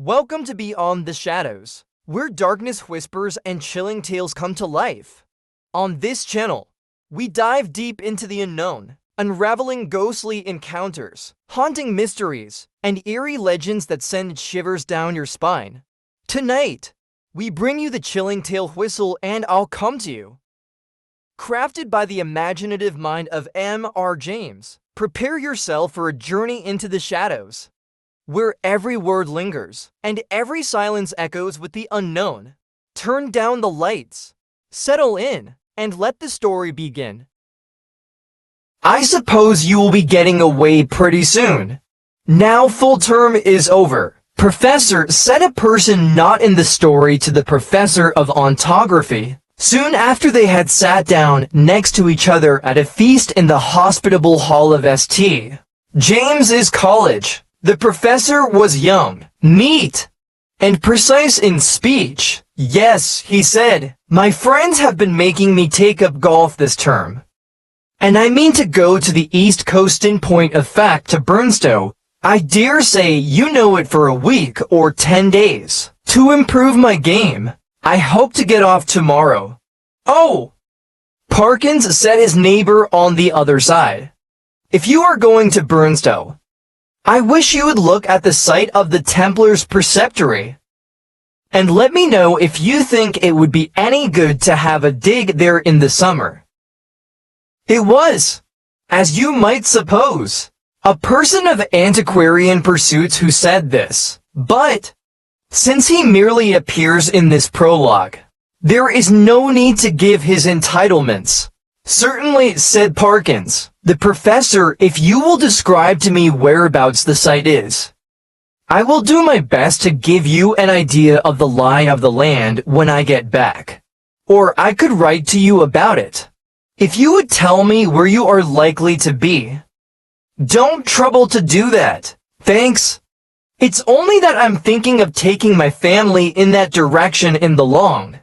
Welcome to Beyond the Shadows, where darkness whispers and chilling tales come to life. On this channel, we dive deep into the unknown, unraveling ghostly encounters, haunting mysteries, and eerie legends that send shivers down your spine. Tonight, we bring you the chilling tale Whistle and I'll Come to You. Crafted by the imaginative mind of M.R. James, prepare yourself for a journey into the shadows, where every word lingers and every silence echoes with the unknown. Turn down the lights, settle in, and let the story begin. I suppose you will be getting away pretty soon. Now full term is over. Professor said a person not in the story to the professor of ontography, soon after they had sat down next to each other at a feast in the hospitable hall of St. James's College. The professor was young, neat, and precise in speech. Yes, he said, my friends have been making me take up golf this term. And I mean to go to the East Coast. In point of fact, to Burnstow. I dare say you know it, for a week or 10 days. To improve my game, I hope to get off tomorrow. Oh! Parkins said, his neighbor on the other side. If you are going to Burnstow, I wish you would look at the site of the Templars' preceptory, and let me know if you think it would be any good to have a dig there in the summer. It was, as you might suppose, a person of antiquarian pursuits who said this, but since he merely appears in this prologue, there is no need to give his entitlements. Certainly, said Parkins. The professor, if you will describe to me whereabouts the site is, I will do my best to give you an idea of the lie of the land when I get back. Or I could write to you about it. If you would tell me where you are likely to be. Don't trouble to do that. Thanks. It's only that I'm thinking of taking my family in that direction in the long.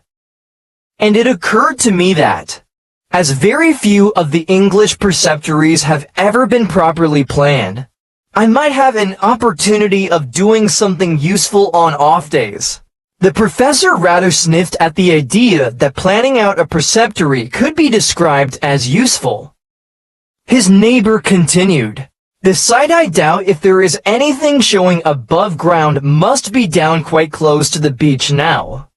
And it occurred to me that, as very few of the English preceptories have ever been properly planned, I might have an opportunity of doing something useful on off days. The professor rather sniffed at the idea that planning out a preceptory could be described as useful. His neighbor continued, the site, I doubt if there is anything showing above ground, must be down quite close to the beach now.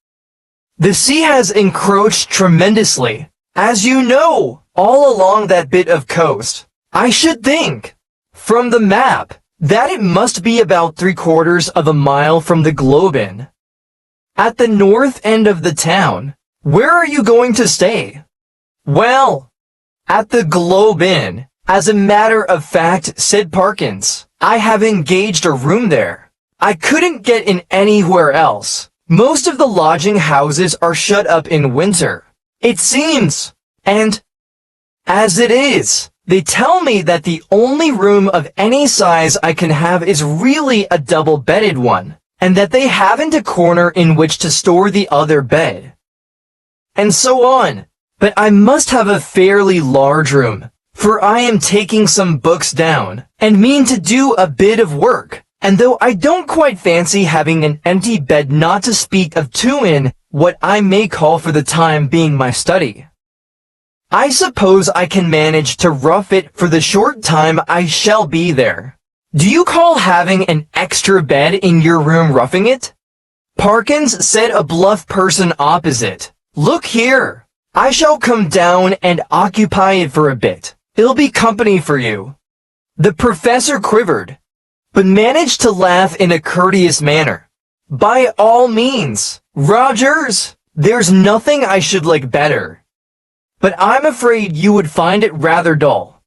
The sea has encroached tremendously, as you know, all along that bit of coast. I should think, from the map, that it must be about 3/4 of a mile from the Globe Inn, at the north end of the town. Where are you going to stay? Well, at the Globe Inn. As a matter of fact, said Parkins, I have engaged a room there. I couldn't get in anywhere else. Most of the lodging houses are shut up in winter, it seems, and as it is, they tell me that the only room of any size I can have is really a double-bedded one, and that they haven't a corner in which to store the other bed, and so on. But I must have a fairly large room, for I am taking some books down, and mean to do a bit of work, and though I don't quite fancy having an empty bed, not to speak of two in what I may call for the time being my study, I suppose I can manage to rough it for the short time I shall be there. Do you call having an extra bed in your room roughing it? Parkins said, a bluff person opposite. Look here, I shall come down and occupy it for a bit. It'll be company for you. The professor quivered, but managed to laugh in a courteous manner. By all means, Rogers, there's nothing I should like better. But I'm afraid you would find it rather dull.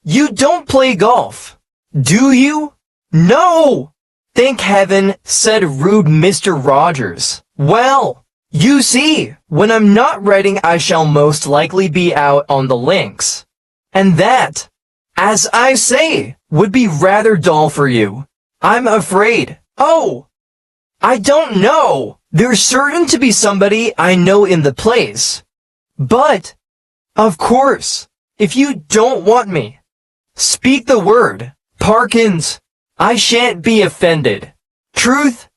You don't play golf, do you? No! Thank heaven, said rude Mr. Rogers. Well, you see, when I'm not writing I shall most likely be out on the links. And that, as I say, would be rather dull for you, I'm afraid. Oh! I don't know. There's certain to be somebody I know in the place. But, of course, if you don't want me, speak the word. Parkins, I shan't be offended. Truth,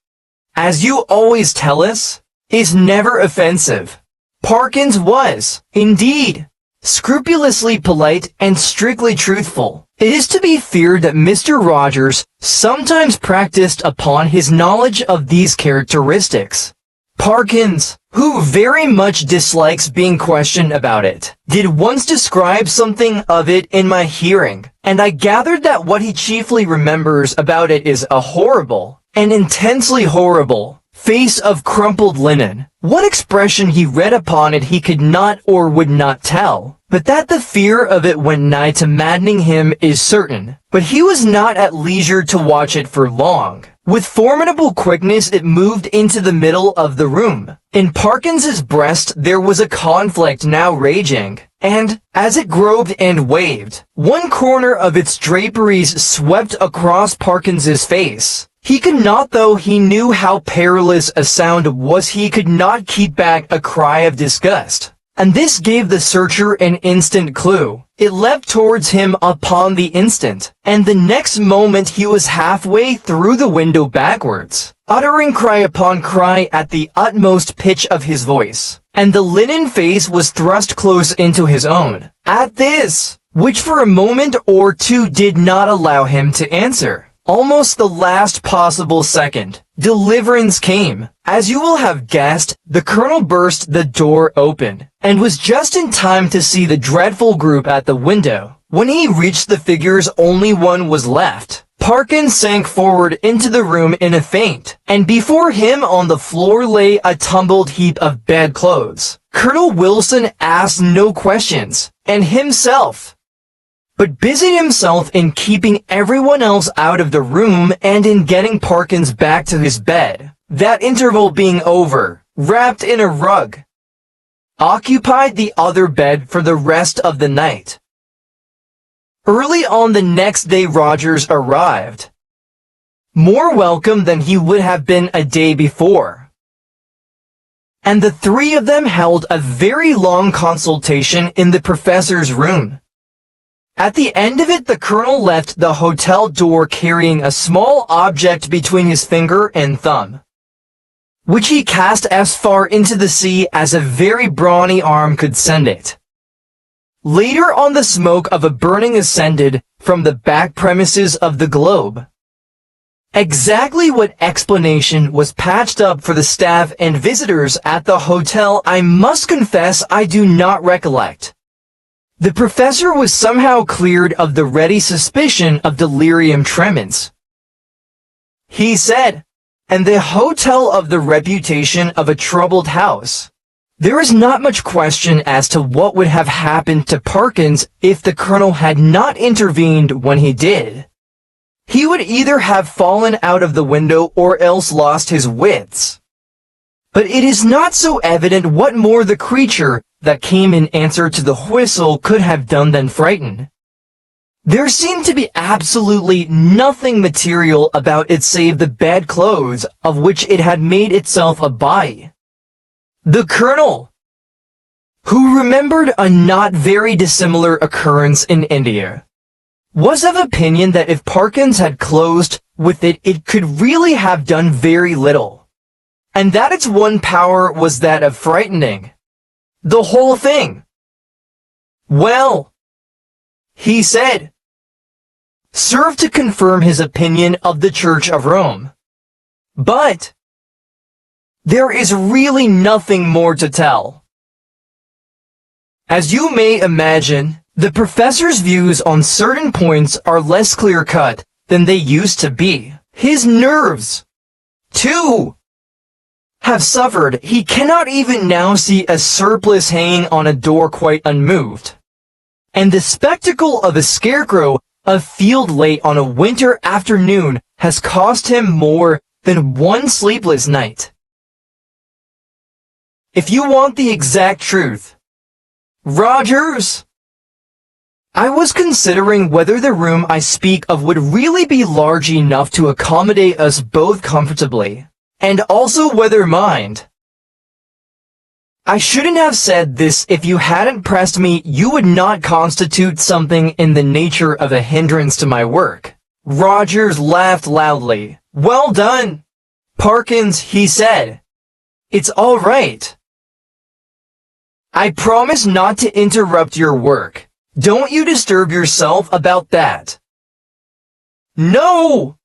as you always tell us, is never offensive. Parkins was, indeed, scrupulously polite and strictly truthful. It is to be feared that Mr. Rogers sometimes practiced upon his knowledge of these characteristics. Parkins, who very much dislikes being questioned about it, did once describe something of it in my hearing, and I gathered that what he chiefly remembers about it is a horrible, and intensely horrible, face of crumpled linen. What expression he read upon it he could not or would not tell, but that the fear of it went nigh to maddening him is certain. But he was not at leisure to watch it for long. With formidable quickness it moved into the middle of the room. In Parkins's breast there was a conflict now raging, and, as it groped and waved, one corner of its draperies swept across Parkins's face. He could not, though he knew how perilous a sound was, he could not keep back a cry of disgust. And this gave the searcher an instant clue. It leapt towards him upon the instant, and the next moment he was halfway through the window backwards, uttering cry upon cry at the utmost pitch of his voice, and the linen face was thrust close into his own. At this, which for a moment or two did not allow him to answer, almost the last possible second, deliverance came. As you will have guessed, the Colonel burst the door open, and was just in time to see the dreadful group at the window. When he reached the figures, only one was left. Parkins sank forward into the room in a faint, and before him on the floor lay a tumbled heap of bedclothes. Colonel Wilson asked no questions, and himself, but busied himself in keeping everyone else out of the room and in getting Parkins back to his bed. That interval being over, wrapped in a rug, occupied the other bed for the rest of the night. Early on the next day Rogers arrived, more welcome than he would have been a day before, and the three of them held a very long consultation in the professor's room. At the end of it the Colonel left the hotel door carrying a small object between his finger and thumb, which he cast as far into the sea as a very brawny arm could send it. Later on the smoke of a burning ascended from the back premises of the Globe. Exactly what explanation was patched up for the staff and visitors at the hotel I must confess I do not recollect. The professor was somehow cleared of the ready suspicion of delirium tremens, he said, and the hotel of the reputation of a troubled house. There is not much question as to what would have happened to Parkins if the Colonel had not intervened when he did. He would either have fallen out of the window or else lost his wits. But it is not so evident what more the creature that came in answer to the whistle could have done than frighten. There seemed to be absolutely nothing material about it save the bedclothes of which it had made itself a body. The Colonel, who remembered a not very dissimilar occurrence in India, was of opinion that if Parkins had closed with it, it could really have done very little, and that its one power was that of frightening the whole thing. Well, he said, served to confirm his opinion of the Church of Rome. But there is really nothing more to tell. As you may imagine, the professor's views on certain points are less clear-cut than they used to be. His nerves, too, have suffered. He cannot even now see a surplice hanging on a door quite unmoved, and the spectacle of a scarecrow afield late on a winter afternoon has cost him more than one sleepless night. If you want the exact truth, Rogers, I was considering whether the room I speak of would really be large enough to accommodate us both comfortably, and also whether mind. I shouldn't have said this if you hadn't pressed me. You would not constitute something in the nature of a hindrance to my work. Rogers laughed loudly. Well done, Parkins, he said. It's all right. I promise not to interrupt your work. Don't you disturb yourself about that. No!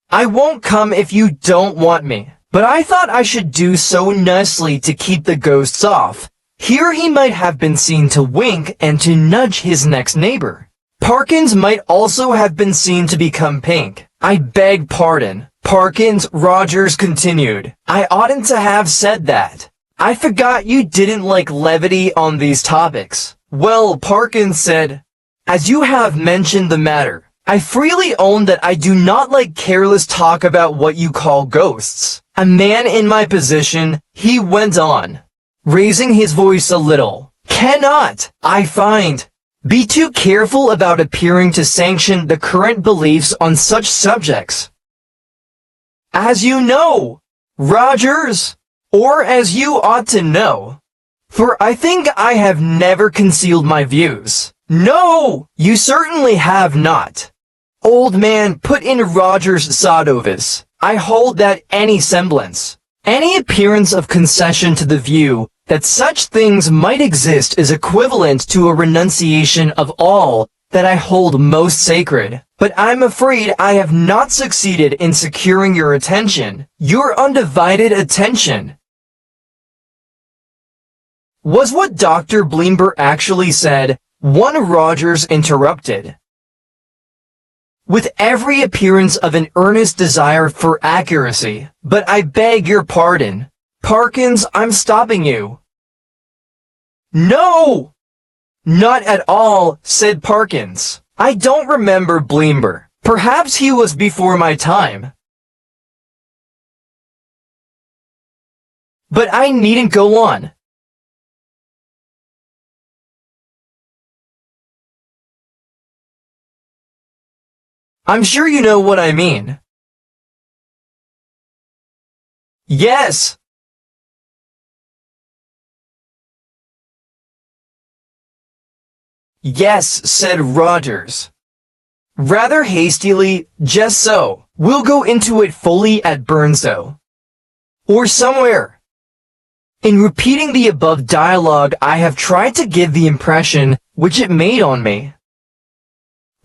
I won't come if you don't want me, but I thought I should do so nicely to keep the ghosts off. Here he might have been seen to wink and to nudge his next neighbor. Parkins might also have been seen to become pink. I beg pardon. Parkins, Rogers continued. I oughtn't to have said that. I forgot you didn't like levity on these topics. Well, Parkins said, as you have mentioned the matter, I freely own that I do not like careless talk about what you call ghosts. A man in my position, he went on, raising his voice a little, cannot, I find, be too careful about appearing to sanction the current beliefs on such subjects. As you know, Rogers, or as you ought to know, for I think I have never concealed my views. No, you certainly have not. Old man, put in Rogers Sadovis. I hold that any semblance, any appearance of concession to the view that such things might exist is equivalent to a renunciation of all that I hold most sacred. But I'm afraid I have not succeeded in securing your attention, your undivided attention. Was what Dr. Bleember actually said, one Rogers interrupted, with every appearance of an earnest desire for accuracy. But I beg your pardon. Parkins, I'm stopping you. No! Not at all, said Parkins. I don't remember Bleember. Perhaps he was before my time. But I needn't go on. I'm sure you know what I mean. Yes. Yes, said Rogers. Rather hastily, just so. We'll go into it fully at Burnstow. Or somewhere. In repeating the above dialogue, I have tried to give the impression which it made on me,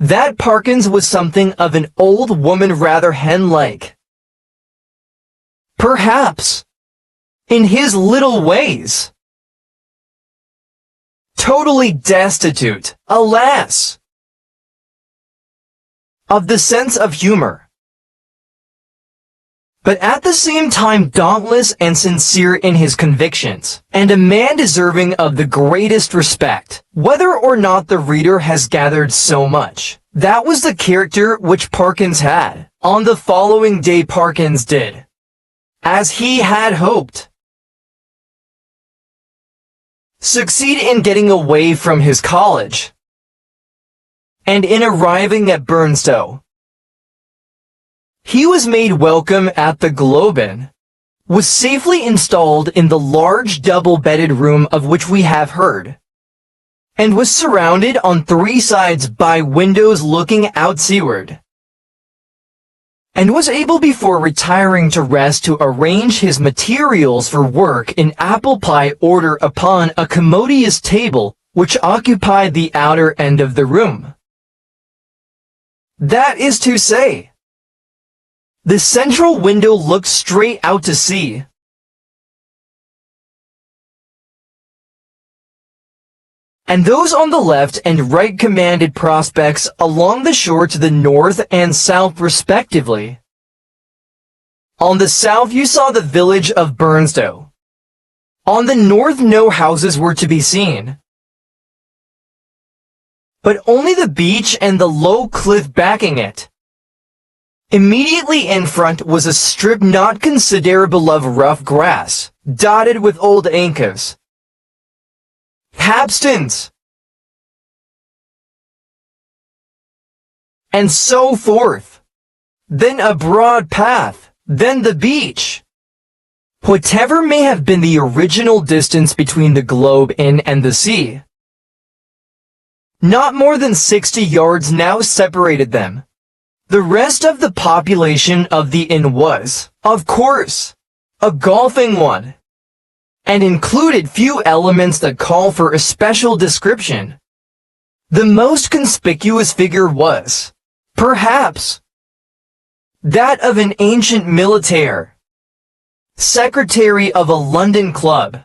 that Parkins was something of an old woman, rather hen-like. Perhaps, in his little ways, totally destitute, alas, of the sense of humor, but at the same time dauntless and sincere in his convictions, and a man deserving of the greatest respect. Whether or not the reader has gathered so much, that was the character which Parkins had. On the following day Parkins did, as he had hoped, succeed in getting away from his college, and in arriving at Burnstow, he was made welcome at the Globe Inn, was safely installed in the large double-bedded room of which we have heard, and was surrounded on three sides by windows looking out seaward, and was able before retiring to rest to arrange his materials for work in apple pie order upon a commodious table which occupied the outer end of the room. That is to say, the central window looked straight out to sea, and those on the left and right commanded prospects along the shore to the north and south respectively. On the south you saw the village of Burnstow. On the north no houses were to be seen, but only the beach and the low cliff backing it. Immediately in front was a strip not considerable of rough grass, dotted with old ancas, capstans, and so forth. Then a broad path, then the beach. Whatever may have been the original distance between the Globe Inn and the sea, not more than 60 yards now separated them. The rest of the population of the inn was, of course, a golfing one, and included few elements that call for a special description. The most conspicuous figure was, perhaps, that of an ancient militaire, secretary of a London club,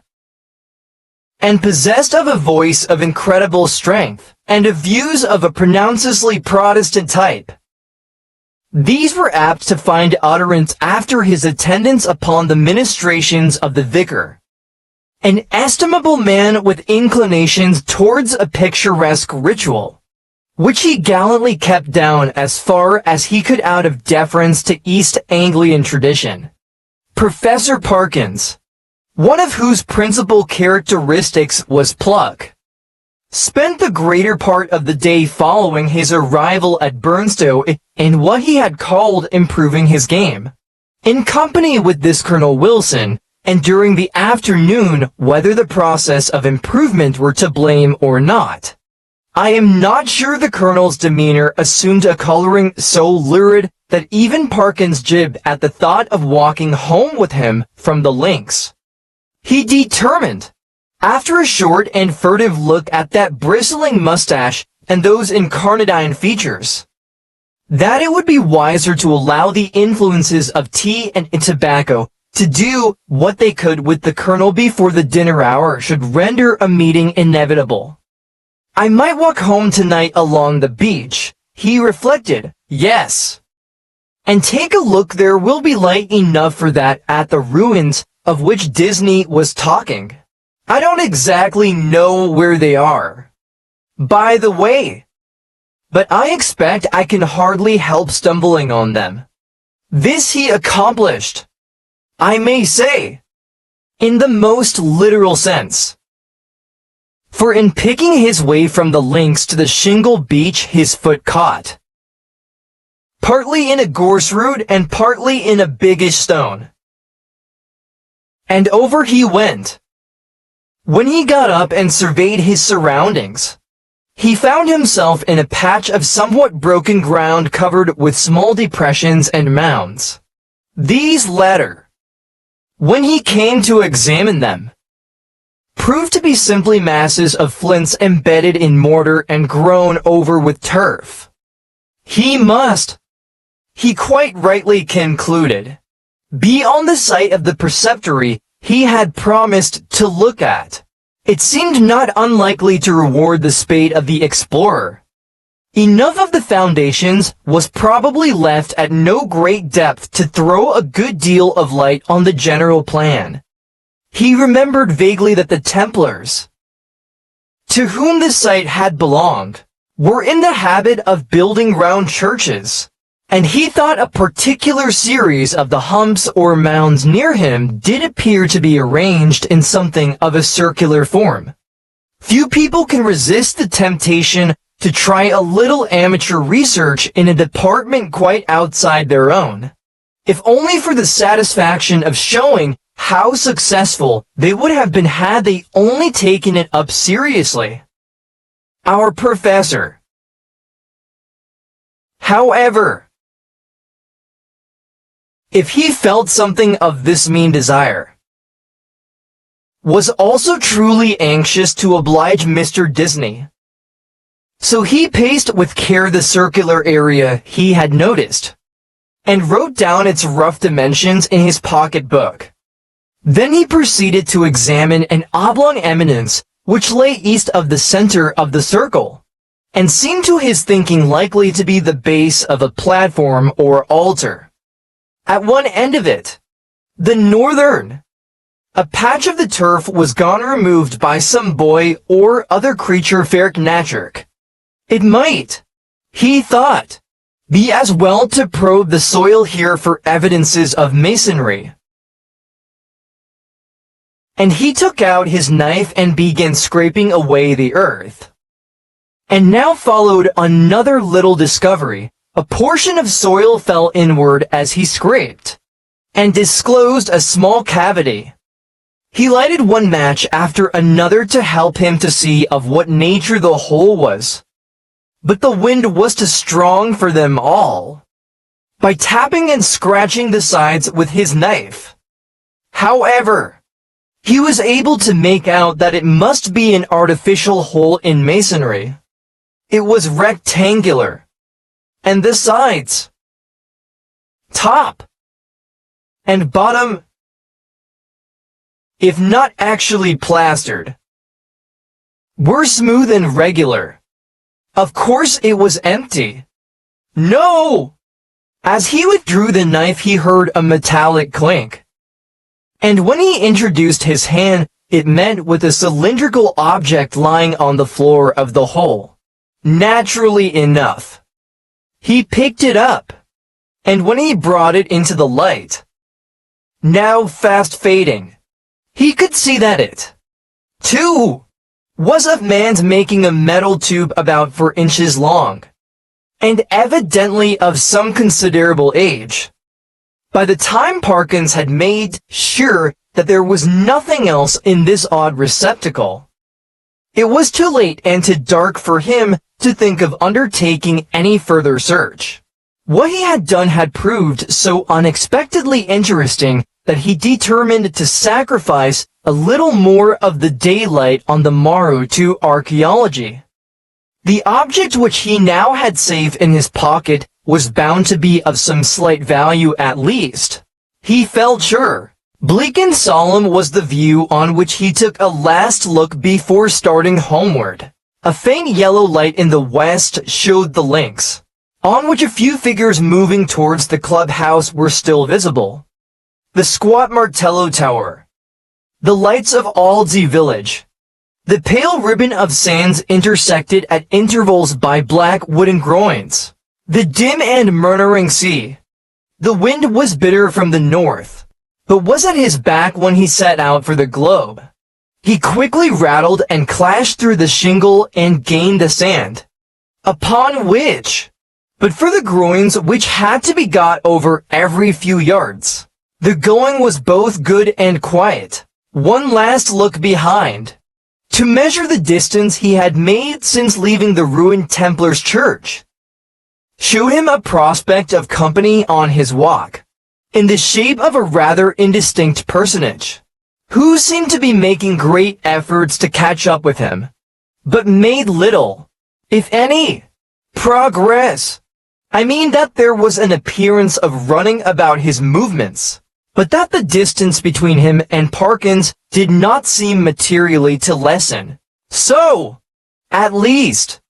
and possessed of a voice of incredible strength, and of views of a pronouncedly Protestant type. These were apt to find utterance after his attendance upon the ministrations of the vicar, an estimable man with inclinations towards a picturesque ritual, which he gallantly kept down as far as he could out of deference to East Anglian tradition. Professor Parkins, one of whose principal characteristics was pluck, spent the greater part of the day following his arrival at Burnstow in what he had called improving his game, in company with this Colonel Wilson, and during the afternoon whether the process of improvement were to blame or not. I am not sure the Colonel's demeanor assumed a coloring so lurid that even Parkins jibbed at the thought of walking home with him from the links. He determined, after a short and furtive look at that bristling mustache and those incarnadine features, that it would be wiser to allow the influences of tea and tobacco to do what they could with the Colonel before the dinner hour should render a meeting inevitable. I might walk home tonight along the beach, he reflected, yes, and take a look. There will be light enough for that at the ruins of which Disney was talking. I don't exactly know where they are, by the way, but I expect I can hardly help stumbling on them. This he accomplished, I may say, in the most literal sense. For in picking his way from the links to the shingle beach his foot caught, partly in a gorse root and partly in a biggish stone, and over he went. When he got up and surveyed his surroundings, he found himself in a patch of somewhat broken ground covered with small depressions and mounds. These latter, when he came to examine them, proved to be simply masses of flints embedded in mortar and grown over with turf. He must, he quite rightly concluded, be on the site of the preceptory he had promised to look at. It seemed not unlikely to reward the spade of the explorer. Enough of the foundations was probably left at no great depth to throw a good deal of light on the general plan. He remembered vaguely that the Templars, to whom the site had belonged, were in the habit of building round churches, and he thought a particular series of the humps or mounds near him did appear to be arranged in something of a circular form. Few people can resist the temptation to try a little amateur research in a department quite outside their own, if only for the satisfaction of showing how successful they would have been had they only taken it up seriously. Our professor, however, if he felt something of this mean desire, was also truly anxious to oblige Mr. Disney. So he paced with care the circular area he had noticed, and wrote down its rough dimensions in his pocket-book. Then he proceeded to examine an oblong eminence which lay east of the center of the circle, and seemed to his thinking likely to be the base of a platform or altar. At one end of it, the northern, a patch of the turf was gone removed by some boy or other creature fair natured. It might, he thought, be as well to probe the soil here for evidences of masonry. And he took out his knife and began scraping away the earth. And now followed another little discovery. A portion of soil fell inward as he scraped, and disclosed a small cavity. He lighted one match after another to help him to see of what nature the hole was. But the wind was too strong for them all. by tapping and scratching the sides with his knife. However, he was able to make out that it must be an artificial hole in masonry. It was rectangular, and the sides, top, and bottom, if not actually plastered, were smooth and regular. Of course it was empty. No! As he withdrew the knife, he heard a metallic clink. And when he introduced his hand, it met with a cylindrical object lying on the floor of the hole. Naturally enough, he picked it up, and when he brought it into the light, now fast fading, he could see that it, too, was a man making a metal tube about 4 inches long, and evidently of some considerable age. By the time Parkins had made sure that there was nothing else in this odd receptacle, it was too late and too dark for him to think of undertaking any further search. What he had done had proved so unexpectedly interesting that he determined to sacrifice a little more of the daylight on the morrow to archaeology. The object which he now had safe in his pocket was bound to be of some slight value at least. He felt sure. Bleak and solemn was the view on which he took a last look before starting homeward. A faint yellow light in the west showed the links, on which a few figures moving towards the clubhouse were still visible. The squat Martello Tower, the lights of Aldsie Village, the pale ribbon of sands intersected at intervals by black wooden groins, the dim and murmuring sea. The wind was bitter from the north, but was at his back when he set out for the Globe. He quickly rattled and clashed through the shingle and gained the sand, upon which, but for the groins which had to be got over every few yards, the going was both good and quiet. One last look behind, to measure the distance he had made since leaving the ruined Templars' church, showed him a prospect of company on his walk, in the shape of a rather indistinct personage, who seemed to be making great efforts to catch up with him, but made little, if any, progress. I mean that there was an appearance of running about his movements, but that the distance between him and Parkins did not seem materially to lessen. So, at least,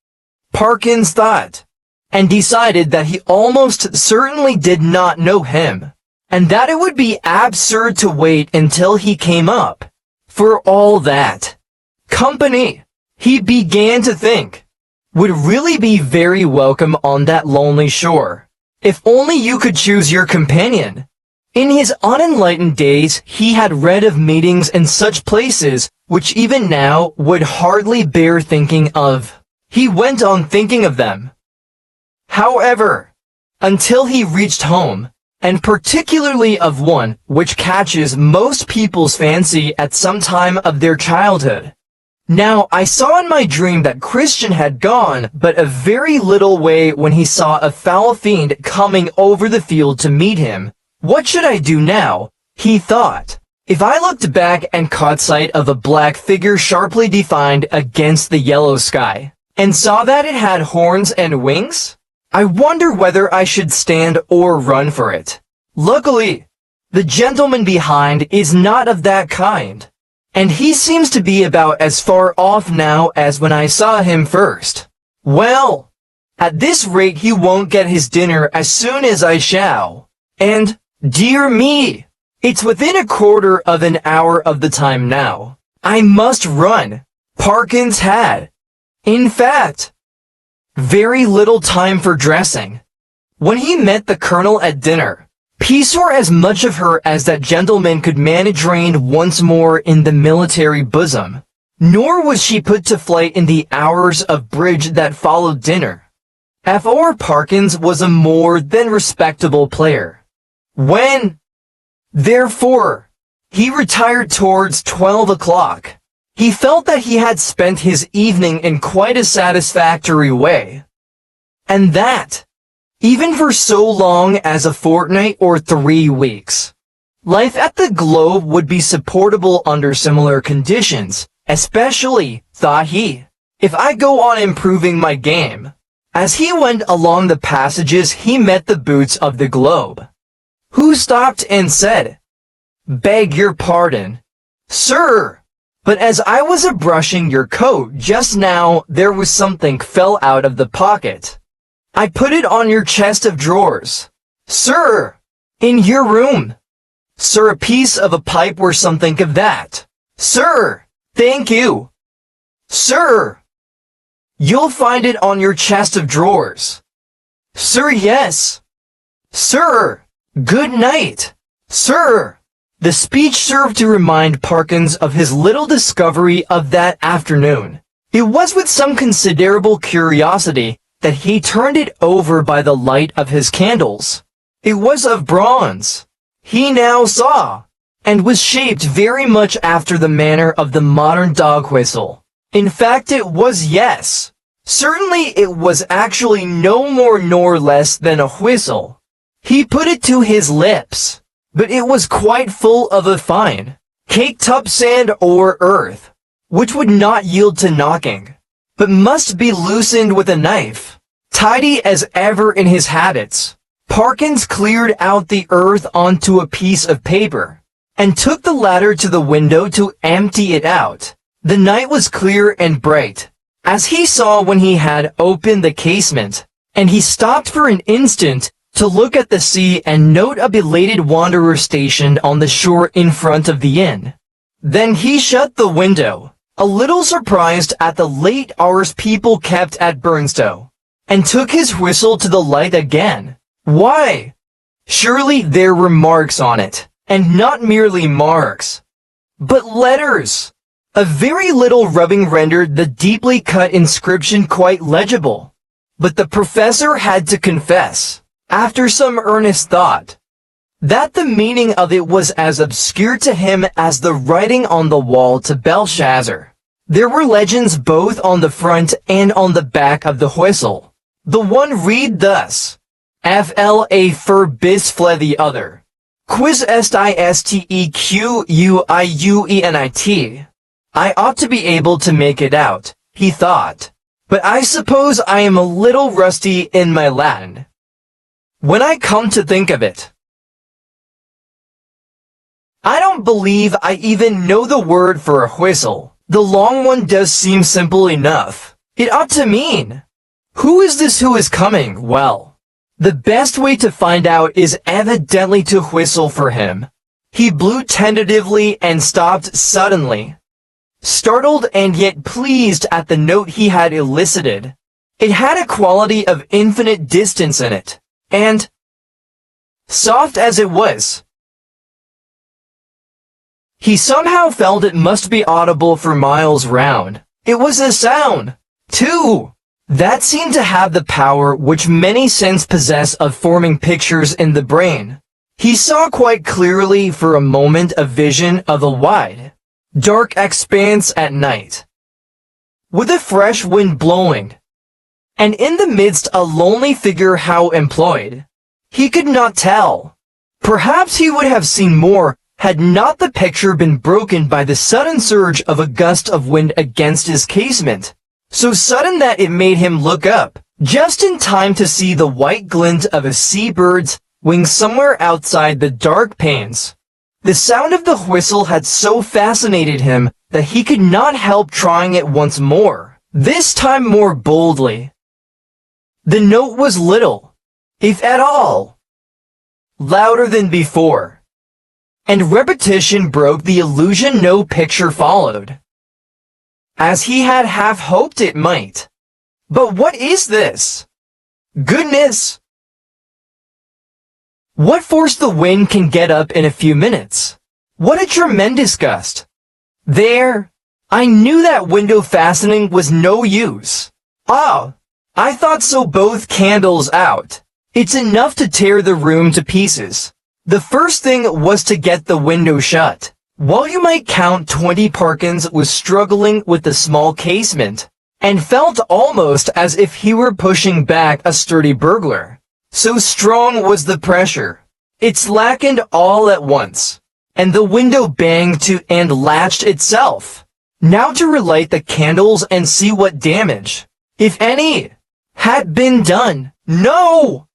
Parkins thought, and decided that he almost certainly did not know him, and that it would be absurd to wait until he came up. For all that, company, he began to think, would really be very welcome on that lonely shore, if only you could choose your companion. In his unenlightened days, he had read of meetings in such places which even now would hardly bear thinking of. He went on thinking of them, however, until he reached home, and particularly of one which catches most people's fancy at some time of their childhood. Now I saw in my dream that Christian had gone but a very little way when he saw a foul fiend coming over the field to meet him. What should I do now? He thought. If I looked back and caught sight of a black figure sharply defined against the yellow sky, and saw that it had horns and wings, I wonder whether I should stand or run for it. Luckily, the gentleman behind is not of that kind, and he seems to be about as far off now as when I saw him first. Well, at this rate he won't get his dinner as soon as I shall, and, dear me, it's within a quarter of an hour of the time now. I must run. Parkins had, in fact, very little time for dressing. When he met the colonel at dinner, he saw as much of her as that gentleman could manage reigned once more in the military bosom. Nor was she put to flight in the hours of bridge that followed dinner. F.R. Parkins was a more than respectable player. When, therefore, he retired towards 12 o'clock, he felt that he had spent his evening in quite a satisfactory way, and that, even for so long as a fortnight or 3 weeks. Life at the Globe would be supportable under similar conditions, especially, thought he, if I go on improving my game. As he went along the passages, he met the boots of the Globe, who stopped and said, "Beg your pardon, sir, but as I was brushing your coat just now, there was something fell out of the pocket. I put it on your chest of drawers, sir, in your room. Sir, a piece of a pipe or something of that. Sir, thank you. Sir, you'll find it on your chest of drawers. Sir, yes. Sir, good night. Sir." The speech served to remind Parkins of his little discovery of that afternoon. It was with some considerable curiosity that he turned it over by the light of his candles. It was of bronze, he now saw, and was shaped very much after the manner of the modern dog whistle. In fact, it was, yes, certainly it was actually no more nor less than a whistle. He put it to his lips, but it was quite full of a fine, caked-up sand or earth, which would not yield to knocking, but must be loosened with a knife. Tidy as ever in his habits, Parkins cleared out the earth onto a piece of paper, and took the latter to the window to empty it out. The night was clear and bright, as he saw when he had opened the casement, and he stopped for an instant to look at the sea and note a belated wanderer stationed on the shore in front of the inn. Then he shut the window, a little surprised at the late hours people kept at Burnstow, and took his whistle to the light again. Why? Surely there were marks on it, and not merely marks, but letters. A very little rubbing rendered the deeply cut inscription quite legible, but the professor had to confess, after some earnest thought, that the meaning of it was as obscure to him as the writing on the wall to Belshazzar. There were legends both on the front and on the back of the whistle. The one read thus: FLA for bis fle, the other, Quis istequuiuenit. I ought to be able to make it out, he thought, but I suppose I am a little rusty in my Latin, when I come to think of it. I don't believe I even know the word for a whistle. The long one does seem simple enough. It ought to mean, who is this who is coming? Well, the best way to find out is evidently to whistle for him. He blew tentatively and stopped suddenly, startled and yet pleased at the note he had elicited. It had a quality of infinite distance in it, and, soft as it was, he somehow felt it must be audible for miles round. It was a sound, too, that seemed to have the power which many senses possess of forming pictures in the brain. He saw quite clearly for a moment a vision of a wide, dark expanse at night, with a fresh wind blowing, and in the midst a lonely figure how employed. He could not tell. Perhaps he would have seen more had not the picture been broken by the sudden surge of a gust of wind against his casement, so sudden that it made him look up, just in time to see the white glint of a seabird's wing somewhere outside the dark panes. The sound of the whistle had so fascinated him that he could not help trying it once more, this time more boldly. The note was little, if at all, louder than before, and repetition broke the illusion. No picture followed, as he had half hoped it might. But what is this? Goodness! What force the wind can get up in a few minutes! What a tremendous gust! There! I knew that window fastening was no use. Ah! I thought so. Both candles out. It's enough to tear the room to pieces. The first thing was to get the window shut. While you might count 20, Parkins was struggling with the small casement, and felt almost as if he were pushing back a sturdy burglar. So strong was the pressure. It slackened all at once, and the window banged to and latched itself. Now to relight the candles and see what damage, if any, had been done. No!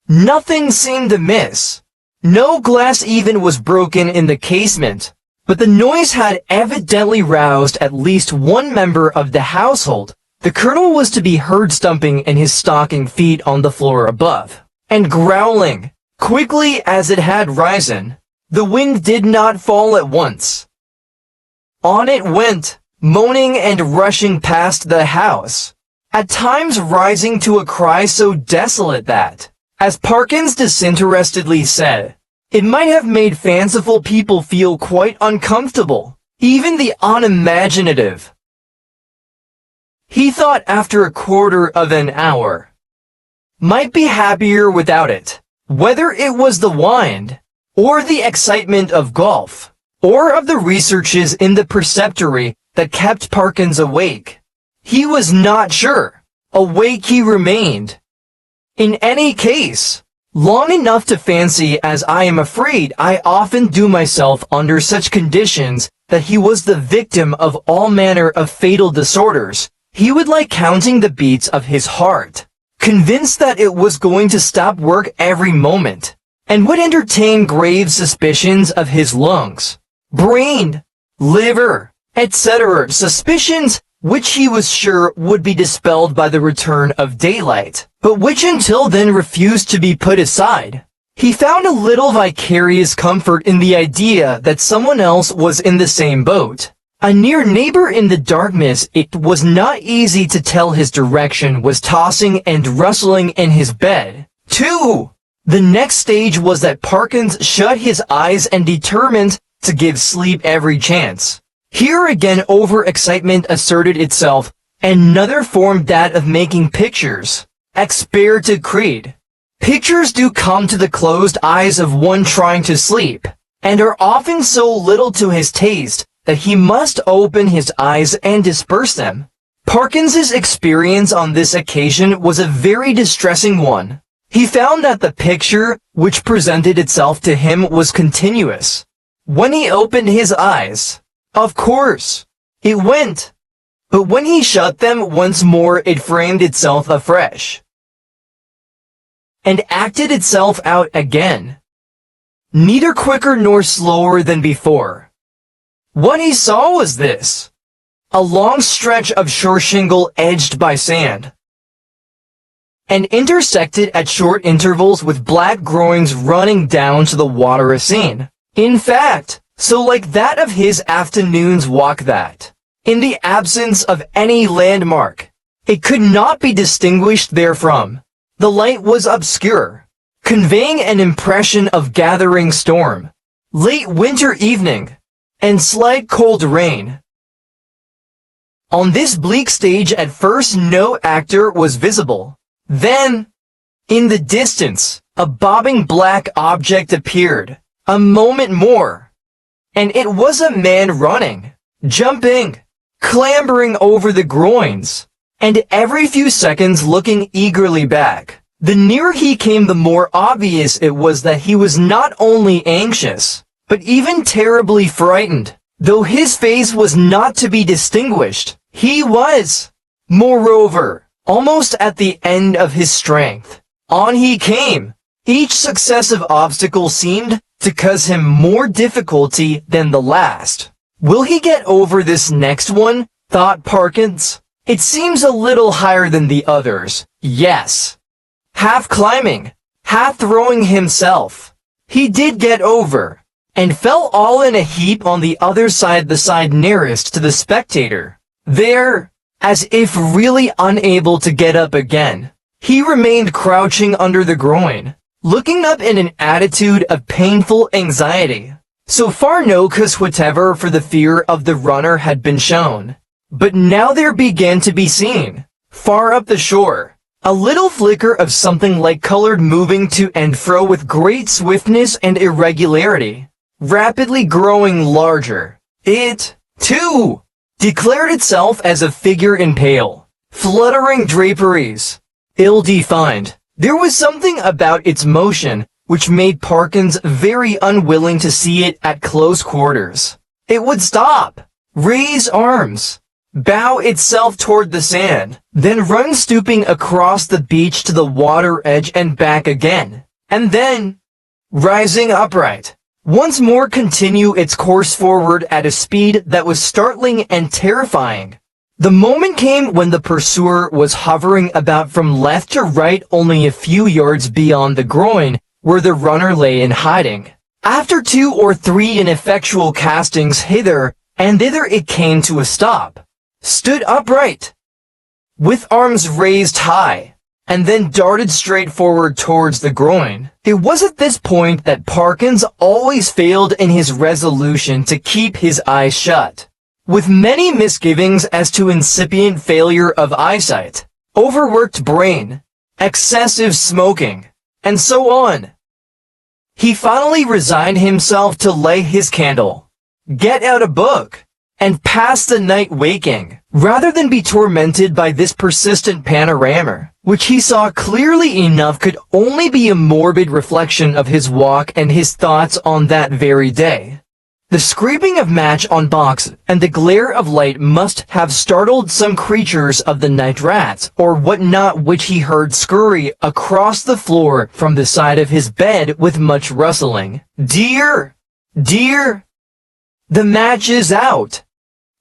Nothing seemed amiss. No glass even was broken in the casement, but the noise had evidently roused at least one member of the household. The colonel was to be heard stumping in his stocking feet on the floor above, and growling, quickly as it had risen. The wind did not fall at once. On it went, moaning and rushing past the house, at times rising to a cry so desolate that, as Parkins disinterestedly said, it might have made fanciful people feel quite uncomfortable, even the unimaginative. He thought after a quarter of an hour, might be happier without it, whether it was the wind, or the excitement of golf, or of the researches in the preceptory that kept Parkins awake. He was not sure. Awake he remained. In any case, long enough to fancy, as I am afraid I often do myself under such conditions, that he was the victim of all manner of fatal disorders. He would like counting the beats of his heart, convinced that it was going to stop work every moment, and would entertain grave suspicions of his lungs, brain, liver, etc., suspicions which he was sure would be dispelled by the return of daylight, but which until then refused to be put aside. He found a little vicarious comfort in the idea that someone else was in the same boat. A near neighbor in the darkness, it was not easy to tell his direction, was tossing and rustling in his bed. 2. The next stage was that Parkins shut his eyes and determined to give sleep every chance. Here again overexcitement asserted itself, another form that of making pictures. Expert creed. Pictures do come to the closed eyes of one trying to sleep, and are often so little to his taste that he must open his eyes and disperse them. Parkins's experience on this occasion was a very distressing one. He found that the picture which presented itself to him was continuous. When he opened his eyes, of course, it went, but when he shut them once more it framed itself afresh, and acted itself out again, neither quicker nor slower than before. What he saw was this: a long stretch of shore shingle edged by sand, and intersected at short intervals with black groins running down to the water scene. In fact, so like that of his afternoon's walk that, in the absence of any landmark, it could not be distinguished therefrom. The light was obscure, conveying an impression of gathering storm, late winter evening, and slight cold rain. On this bleak stage at first no actor was visible. Then, in the distance, a bobbing black object appeared. A moment more, and it was a man running, jumping, clambering over the groins, and every few seconds looking eagerly back. The nearer he came, the more obvious it was that he was not only anxious, but even terribly frightened. Though his face was not to be distinguished, he was, moreover, almost at the end of his strength. On he came. Each successive obstacle seemed to cause him more difficulty than the last. Will he get over this next one? Thought Parkins. It seems a little higher than the others. Yes. Half climbing, half throwing himself. He did get over, and fell all in a heap on the other side, the side nearest to the spectator. There, as if really unable to get up again, he remained crouching under the groin, looking up in an attitude of painful anxiety. So far no cause whatever for the fear of the runner had been shown. But now there began to be seen, far up the shore, a little flicker of something like colored moving to and fro with great swiftness and irregularity, rapidly growing larger. It, too, declared itself as a figure in pale, fluttering draperies, ill-defined, There was something about its motion which made Parkins very unwilling to see it at close quarters. It would stop, raise arms, bow itself toward the sand, then run stooping across the beach to the water edge and back again, and then, rising upright, once more continue its course forward at a speed that was startling and terrifying. The moment came when the pursuer was hovering about from left to right only a few yards beyond the groin, where the runner lay in hiding. After 2 or 3 ineffectual castings hither and thither it came to a stop, stood upright, with arms raised high, and then darted straight forward towards the groin. It was at this point that Parkins always failed in his resolution to keep his eyes shut. With many misgivings as to incipient failure of eyesight, overworked brain, excessive smoking, and so on, he finally resigned himself to lay his candle, get out a book, and pass the night waking, rather than be tormented by this persistent panorama, which he saw clearly enough could only be a morbid reflection of his walk and his thoughts on that very day. The scraping of match on box and the glare of light must have startled some creatures of the night rats or what not which he heard scurry across the floor from the side of his bed with much rustling. Dear! Dear! The match is out!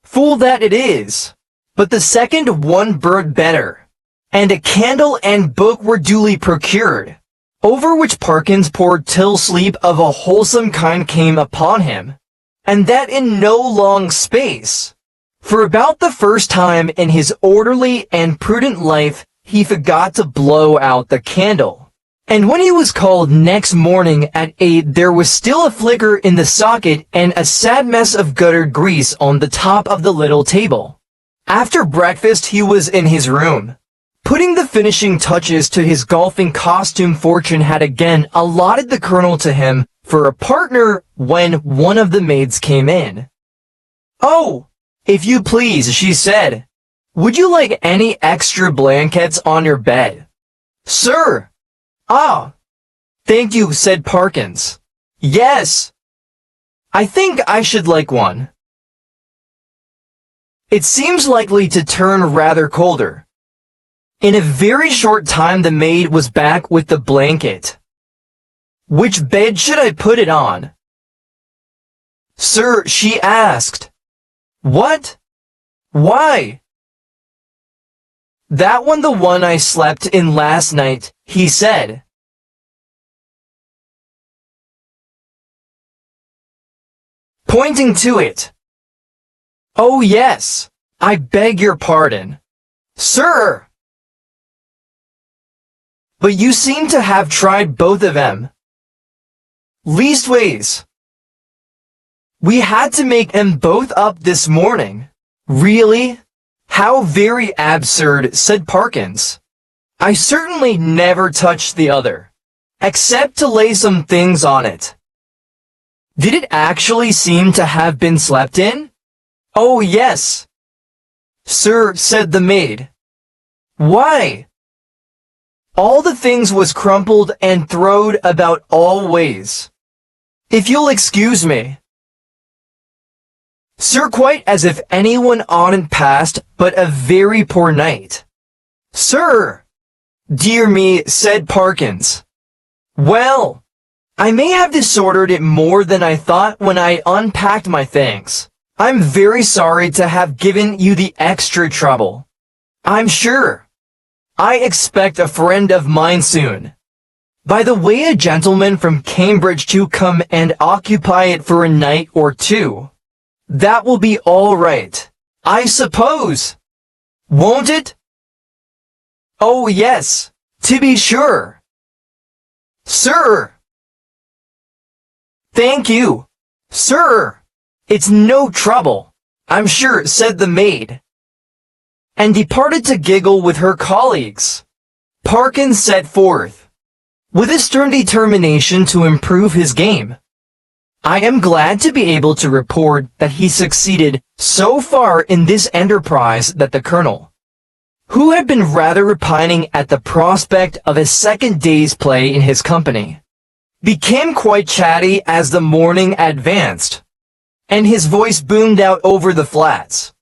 Fool that it is! But the second one burnt better, and a candle and book were duly procured, over which Parkins pored till sleep of a wholesome kind came upon him, and that in no long space. For about the first time in his orderly and prudent life, he forgot to blow out the candle. And when he was called next morning at 8, there was still a flicker in the socket and a sad mess of guttered grease on the top of the little table. After breakfast, he was in his room, putting the finishing touches to his golfing costume fortune had again allotted the Colonel to him for a partner when one of the maids came in. "Oh, if you please," she said. "Would you like any extra blankets on your bed?" "Sir." "Ah, thank you," said Parkins. "Yes, I think I should like one. It seems likely to turn rather colder." In a very short time the maid was back with the blanket. "Which bed should I put it on?" "Sir," she asked. "What? Why?" "That one, the one I slept in last night," he said. Pointing to it. "Oh yes, I beg your pardon, sir. But you seem to have tried both of them. Leastways, we had to make them both up this morning." "Really? How very absurd," said Parkins. "I certainly never touched the other, except to lay some things on it." "Did it actually seem to have been slept in?" "Oh yes, sir," said the maid. "Why? All the things was crumpled and throwed about all ways. If you'll excuse me, sir, quite as if anyone on't passed but a very poor night." "Sir!" "Dear me," said Parkins. "Well, I may have disordered it more than I thought when I unpacked my things. I'm very sorry to have given you the extra trouble. I'm sure I expect a friend of mine soon. By the way, a gentleman from Cambridge to come and occupy it for a night or two. That will be all right, I suppose, won't it?" "Oh yes, to be sure, sir." "Thank you, sir. It's no trouble, I'm sure," said the maid, and departed to giggle with her colleagues. Parkins set forth, with a stern determination to improve his game. I am glad to be able to report that he succeeded so far in this enterprise that the Colonel, who had been rather repining at the prospect of a second day's play in his company, became quite chatty as the morning advanced, and his voice boomed out over the flats.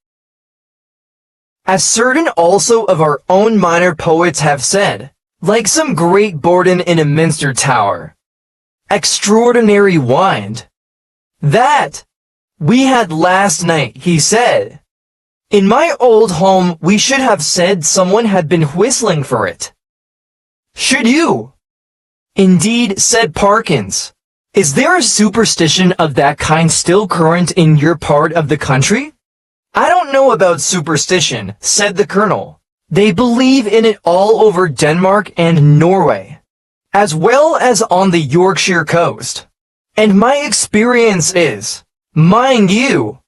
As certain also of our own minor poets have said, like some great Borden in a minster tower, extraordinary wind, that we had last night, he said. In my old home we should have said someone had been whistling for it. Should you? Indeed, said Parkins. Is there a superstition of that kind still current in your part of the country? I don't know about superstition, said the Colonel. They believe in it all over Denmark and Norway, as well as on the Yorkshire coast. And my experience is, mind you,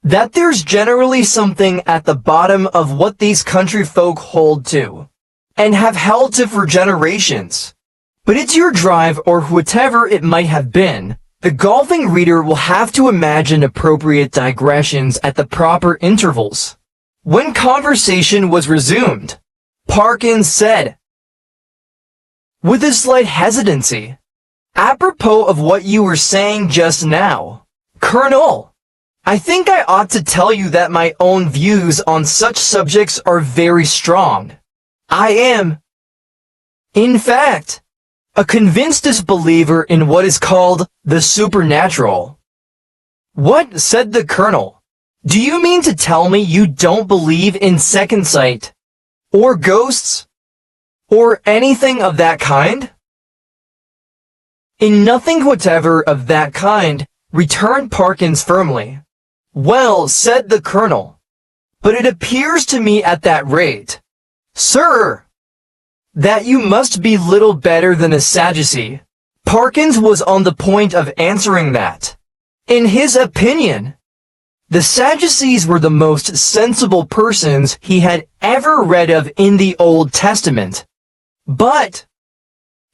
that there's generally something at the bottom of what these country folk hold to, and have held to for generations. But it's your drive, or whatever it might have been. The golfing reader will have to imagine appropriate digressions at the proper intervals. When conversation was resumed, Parkins said, with a slight hesitancy, apropos of what you were saying just now, Colonel, I think I ought to tell you that my own views on such subjects are very strong. I am, in fact, a convinced disbeliever in what is called the supernatural. What? Said the Colonel. Do you mean to tell me you don't believe in second sight, or ghosts, or anything of that kind? In nothing whatever of that kind, returned Parkins firmly. Well, said the Colonel, but it appears to me at that rate, sir, that you must be little better than a Sadducee. Parkins was on the point of answering that, in his opinion, the Sadducees were the most sensible persons he had ever read of in the Old Testament. But,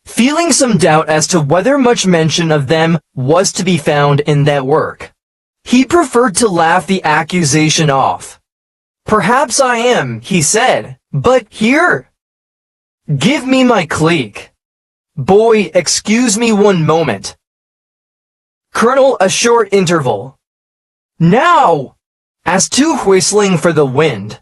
feeling some doubt as to whether much mention of them was to be found in that work, he preferred to laugh the accusation off. Perhaps I am, he said, but here, give me my clique. Boy, excuse me one moment. Colonel, a short interval. Now, as to whistling for the wind,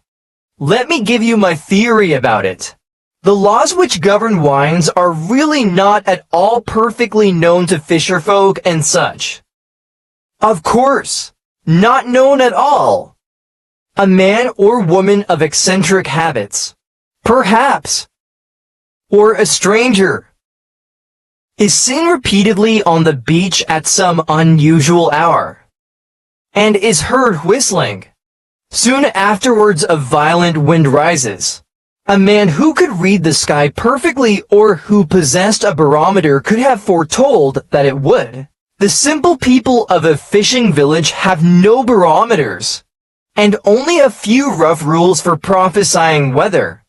let me give you my theory about it. The laws which govern winds are really not at all perfectly known to fisherfolk and such. Of course, not known at all. A man or woman of eccentric habits, perhaps, or a stranger, is seen repeatedly on the beach at some unusual hour, and is heard whistling. Soon afterwards a violent wind rises. A man who could read the sky perfectly or who possessed a barometer could have foretold that it would. The simple people of a fishing village have no barometers, and only a few rough rules for prophesying weather.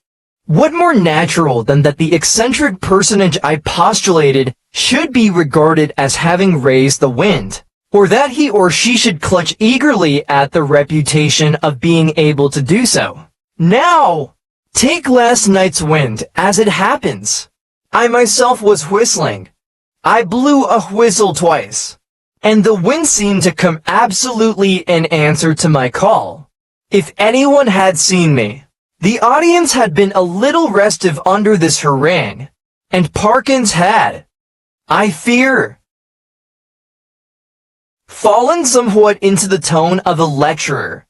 What more natural than that the eccentric personage I postulated should be regarded as having raised the wind, or that he or she should clutch eagerly at the reputation of being able to do so. Now, take last night's wind as it happens. I myself was whistling. I blew a whistle twice, and the wind seemed to come absolutely in answer to my call. If anyone had seen me, the audience had been a little restive under this harangue, and Parkins had, I fear, fallen somewhat into the tone of a lecturer.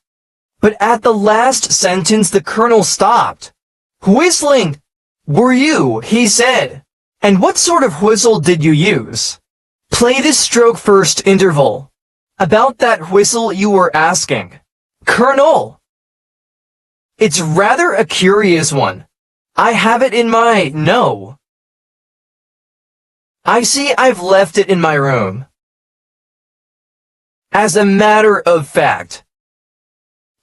But at the last sentence the Colonel stopped. Whistling, were you? He said. And what sort of whistle did you use? Play this stroke first interval. About that whistle you were asking, Colonel. It's rather a curious one. I have it in my, no. I see I've left it in my room. As a matter of fact,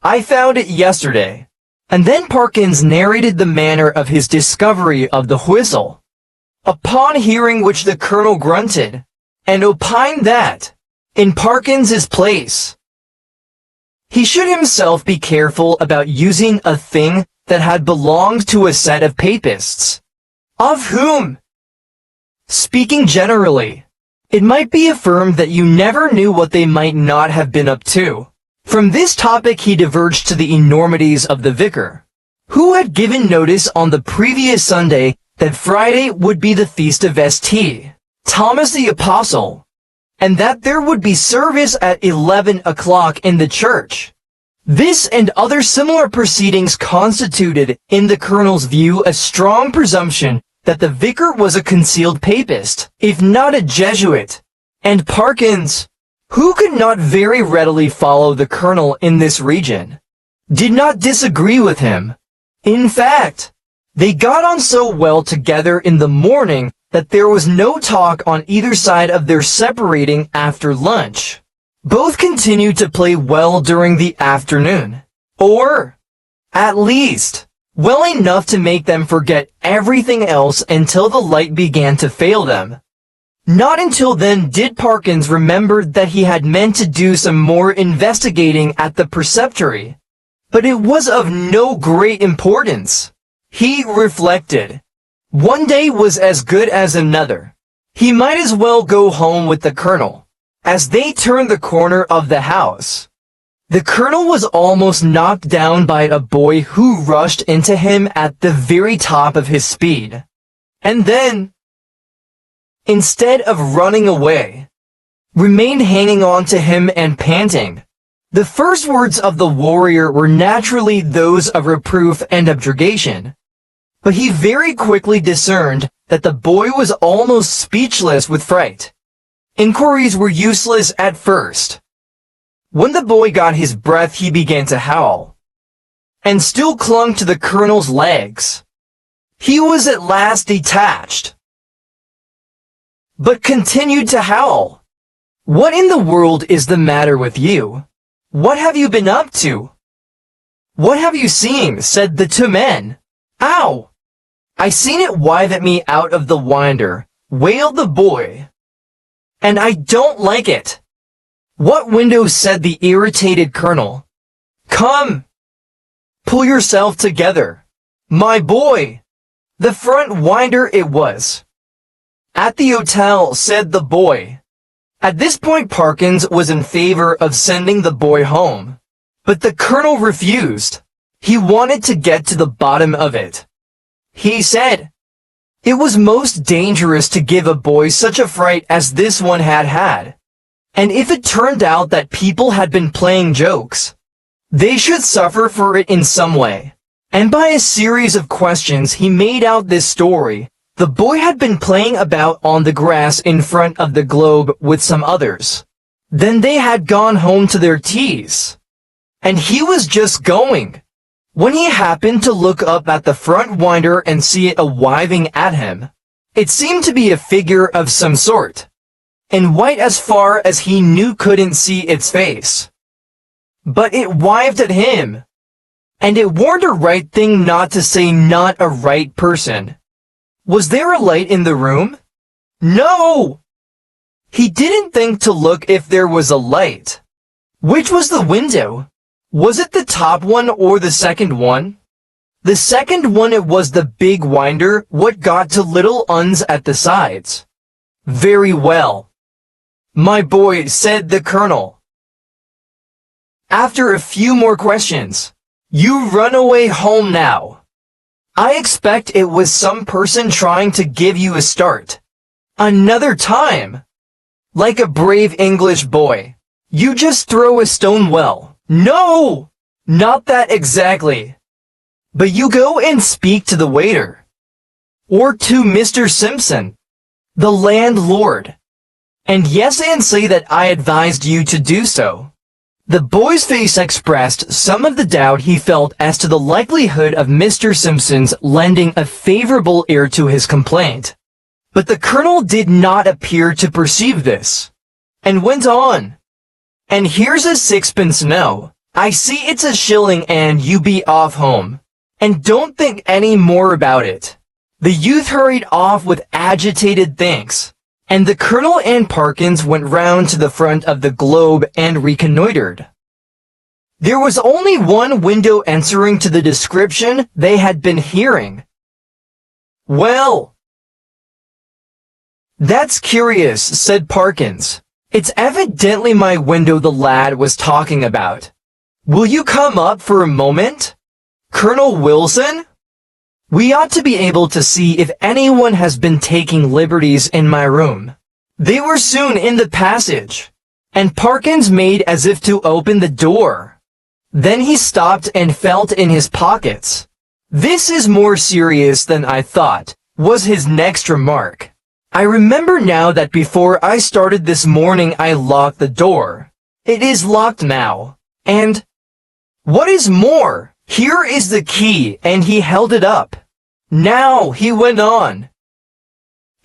I found it yesterday. And then Parkins narrated the manner of his discovery of the whistle. Upon hearing which the Colonel grunted, and opined that, in Parkins's place, he should himself be careful about using a thing that had belonged to a set of papists. Of whom, speaking generally, it might be affirmed that you never knew what they might not have been up to. From this topic he diverged to the enormities of the vicar, who had given notice on the previous Sunday that Friday would be the feast of St. Thomas the Apostle, and that there would be service at 11 o'clock in the church. This and other similar proceedings constituted, in the colonel's view, a strong presumption that the vicar was a concealed papist, if not a Jesuit, and Parkins, who could not very readily follow the colonel in this region, did not disagree with him. In fact, they got on so well together in the morning that there was no talk on either side of their separating after lunch. Both continued to play well during the afternoon, or, at least, well enough to make them forget everything else until the light began to fail them. Not until then did Parkins remember that he had meant to do some more investigating at the preceptory, but it was of no great importance. He reflected. One day was as good as another. He might as well go home with the colonel. As they turned the corner of the house, the colonel was almost knocked down by a boy who rushed into him at the very top of his speed. And then, instead of running away, remained hanging on to him and panting. The first words of the warrior were naturally those of reproof and objurgation, but he very quickly discerned that the boy was almost speechless with fright. Inquiries were useless at first. When the boy got his breath he began to howl, and still clung to the colonel's legs. He was at last detached, but continued to howl. "What in the world is the matter with you? What have you been up to? What have you seen?" said the two men. "Ow! I seen it wive at me out of the winder," wailed the boy. "And I don't like it." "What window?" said the irritated colonel. "Come, pull yourself together, my boy." The front winder it was. "At the hotel," said the boy. At this point Parkins was in favor of sending the boy home, but the colonel refused. He wanted to get to the bottom of it. He said it was most dangerous to give a boy such a fright as this one had had, and if it turned out that people had been playing jokes, they should suffer for it in some way. And by a series of questions he made out this story. The boy had been playing about on the grass in front of the Globe with some others. Then they had gone home to their teas, and he was just going, when he happened to look up at the front winder and see it a-wiving at him. It seemed to be a figure of some sort, and white as far as he knew couldn't see its face. But it wived at him, and it warn't a right thing, not to say not a right person. Was there a light in the room? No! He didn't think to look if there was a light. Which was the window? Was it the top one or the second one? The second one. It was the big winder, what got to little uns at the sides. Very well, my boy, said the colonel. After a few more questions, you run away home now. I expect it was some person trying to give you a start. Another time, like a brave English boy, you just throw a stone. Well, no, not that exactly. But you go and speak to the waiter, or to Mr. Simpson, the landlord, and yes, and say that I advised you to do so. The boy's face expressed some of the doubt he felt as to the likelihood of Mr. Simpson's lending a favorable ear to his complaint. But the colonel did not appear to perceive this, and went on. "And here's a sixpence now. I see it's a shilling, and you be off home. And don't think any more about it." The youth hurried off with agitated thanks, and the colonel and Parkins went round to the front of the Globe and reconnoitered. There was only one window answering to the description they had been hearing. Well, that's curious, said Parkins. It's evidently my window the lad was talking about. Will you come up for a moment? Colonel Wilson? We ought to be able to see if anyone has been taking liberties in my room. They were soon in the passage, and Parkins made as if to open the door. Then he stopped and felt in his pockets. This is more serious than I thought, was his next remark. I remember now that before I started this morning I locked the door. It is locked now. And what is more, here is the key, and he held it up. Now, he went on.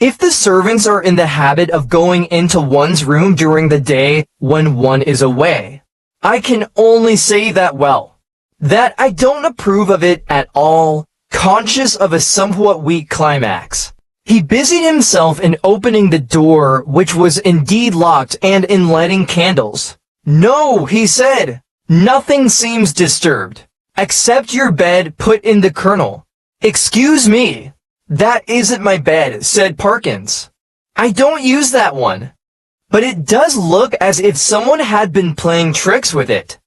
If the servants are in the habit of going into one's room during the day when one is away, I can only say that I don't approve of it at all, conscious of a somewhat weak climax. He busied himself in opening the door, which was indeed locked, and in lighting candles. No, he said, nothing seems disturbed, except your bed, put in the Colonel. Excuse me, that isn't my bed, said Parkins. I don't use that one. But it does look as if someone had been playing tricks with it.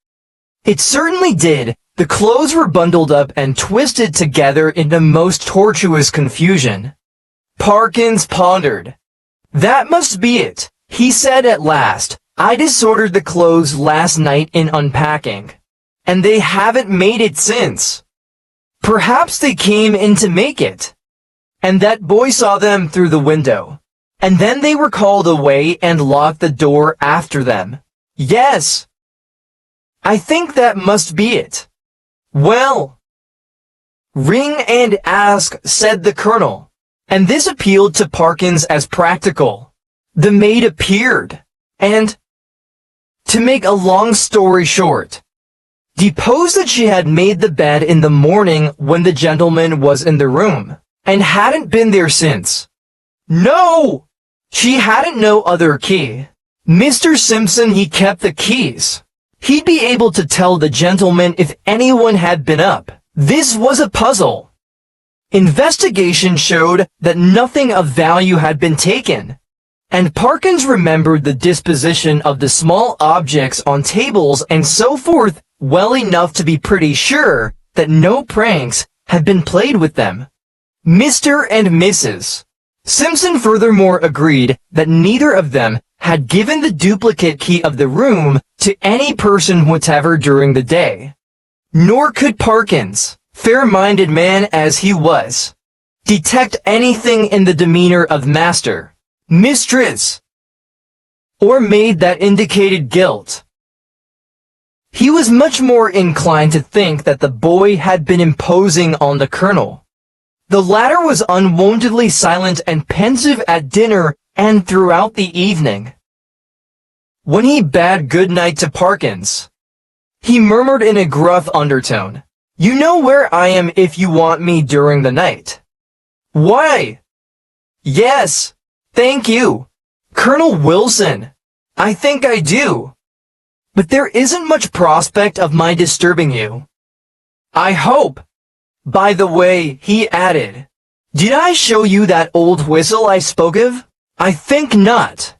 It certainly did. The clothes were bundled up and twisted together in the most tortuous confusion. Parkins pondered. That must be it, he said at last. I disordered the clothes last night in unpacking, and they haven't made it since. Perhaps they came in to make it, and that boy saw them through the window, and then they were called away and locked the door after them. Yes, I think that must be it. Well, ring and ask, said the Colonel. And this appealed to Parkins as practical. The maid appeared, and, to make a long story short, deposed that she had made the bed in the morning when the gentleman was in the room, and hadn't been there since. No! She hadn't no other key. Mr. Simpson, he kept the keys. He'd be able to tell the gentleman if anyone had been up. This was a puzzle. Investigation showed that nothing of value had been taken, and Parkins remembered the disposition of the small objects on tables and so forth well enough to be pretty sure that no pranks had been played with them. Mr. and Mrs. Simpson furthermore agreed that neither of them had given the duplicate key of the room to any person whatever during the day. Nor could Parkins, fair-minded man as he was, detect anything in the demeanor of master, mistress, or maid that indicated guilt. He was much more inclined to think that the boy had been imposing on the Colonel. The latter was unwontedly silent and pensive at dinner and throughout the evening. When he bade good night to Parkins, he murmured in a gruff undertone, "You know where I am if you want me during the night." "Why, yes, thank you, Colonel Wilson. I think I do. But there isn't much prospect of my disturbing you. I hope. By the way," he added, "did I show you that old whistle I spoke of? I think not.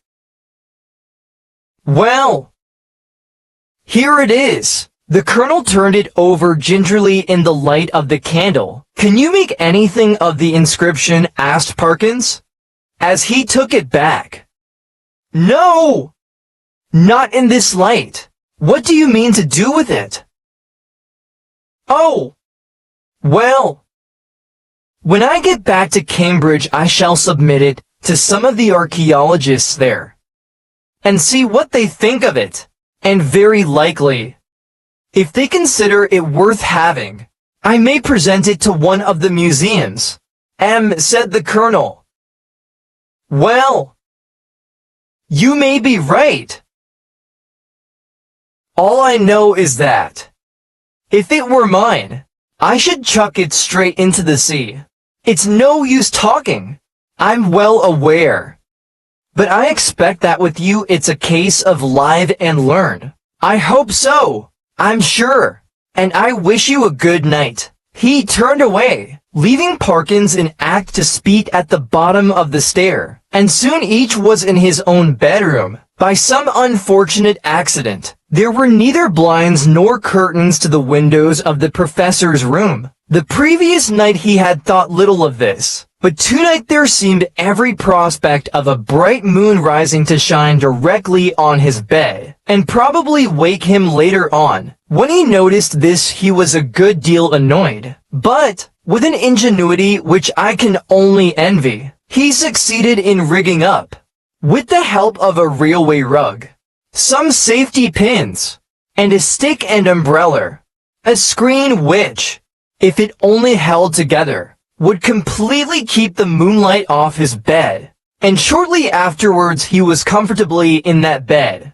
Well, here it is." The Colonel turned it over gingerly in the light of the candle. "Can you make anything of the inscription?" asked Parkins, as he took it back. "No, not in this light. What do you mean to do with it?" "Oh, well, when I get back to Cambridge I shall submit it to some of the archaeologists there, and see what they think of it, and very likely, if they consider it worth having, I may present it to one of the museums." Said the Colonel. "Well, you may be right. All I know is that, if it were mine, I should chuck it straight into the sea. It's no use talking, I'm well aware. But I expect that with you it's a case of live and learn." "I hope so. I'm sure. And I wish you a good night." He turned away, leaving Parkins in act to speak at the bottom of the stair, and soon each was in his own bedroom. By some unfortunate accident, there were neither blinds nor curtains to the windows of the professor's room. The previous night he had thought little of this, but tonight there seemed every prospect of a bright moon rising to shine directly on his bed, and probably wake him later on. When he noticed this, he was a good deal annoyed, but with an ingenuity which I can only envy, he succeeded in rigging up, with the help of a railway rug, some safety pins, and a stick and umbrella, a screen which, if it only held together, would completely keep the moonlight off his bed, and shortly afterwards he was comfortably in that bed.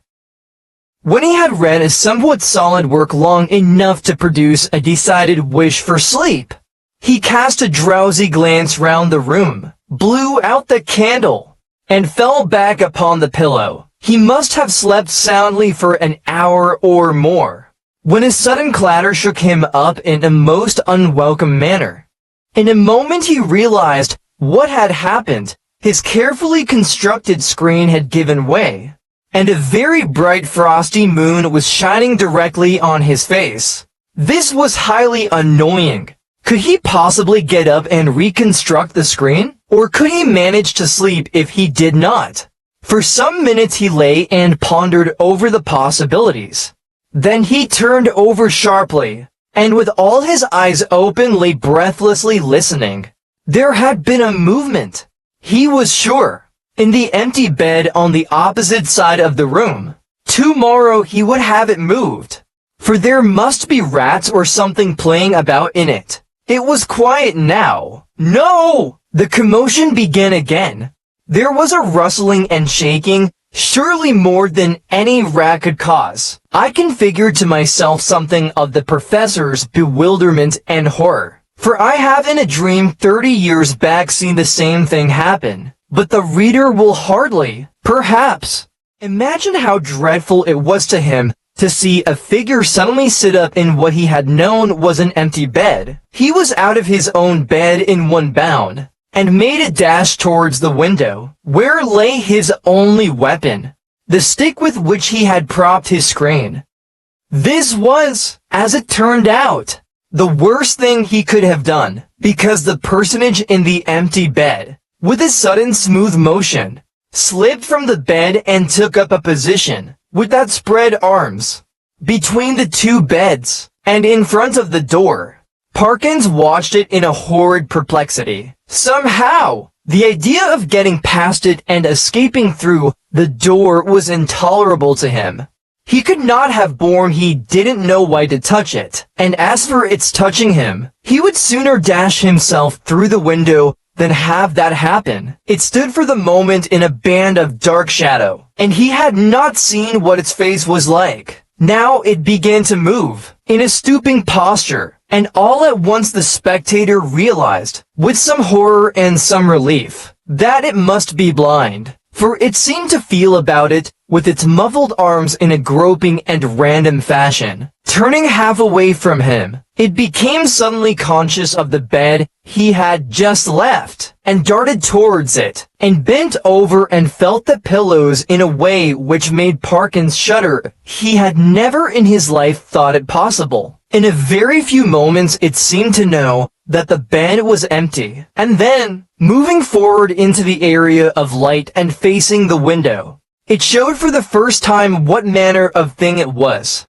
When he had read a somewhat solid work long enough to produce a decided wish for sleep, he cast a drowsy glance round the room, blew out the candle, and fell back upon the pillow. He must have slept soundly for an hour or more, when a sudden clatter shook him up in a most unwelcome manner. In a moment he realized what had happened. His carefully constructed screen had given way, and a very bright frosty moon was shining directly on his face. This was highly annoying. Could he possibly get up and reconstruct the screen? Or could he manage to sleep if he did not? For some minutes he lay and pondered over the possibilities. Then he turned over sharply, and with all his eyes open lay breathlessly listening. There had been a movement, he was sure, in the empty bed on the opposite side of the room. Tomorrow he would have it moved, for there must be rats or something playing about in it. It was quiet now. No! The commotion began again. There was a rustling and shaking, surely more than any rat could cause. I can figure to myself something of the professor's bewilderment and horror, for I have in a dream 30 years back seen the same thing happen. But the reader will hardly, perhaps, imagine how dreadful it was to him to see a figure suddenly sit up in what he had known was an empty bed. He was out of his own bed in one bound, and made a dash towards the window, where lay his only weapon, the stick with which he had propped his screen. This was, as it turned out, the worst thing he could have done, because the personage in the empty bed, with a sudden smooth motion, slipped from the bed and took up a position, with outspread arms, between the two beds, and in front of the door. Parkins watched it in a horrid perplexity. Somehow, the idea of getting past it and escaping through the door was intolerable to him. He could not have borne he didn't know why to touch it, and as for its touching him, he would sooner dash himself through the window than have that happen. It stood for the moment in a band of dark shadow, and he had not seen what its face was like. Now it began to move, in a stooping posture, and all at once the spectator realized, with some horror and some relief, that it must be blind, for it seemed to feel about it with its muffled arms in a groping and random fashion. Turning half away from him, it became suddenly conscious of the bed he had just left, and darted towards it, and bent over and felt the pillows in a way which made Parkins shudder. He had never in his life thought it possible. In a very few moments it seemed to know that the bed was empty, and then, moving forward into the area of light and facing the window, it showed for the first time what manner of thing it was.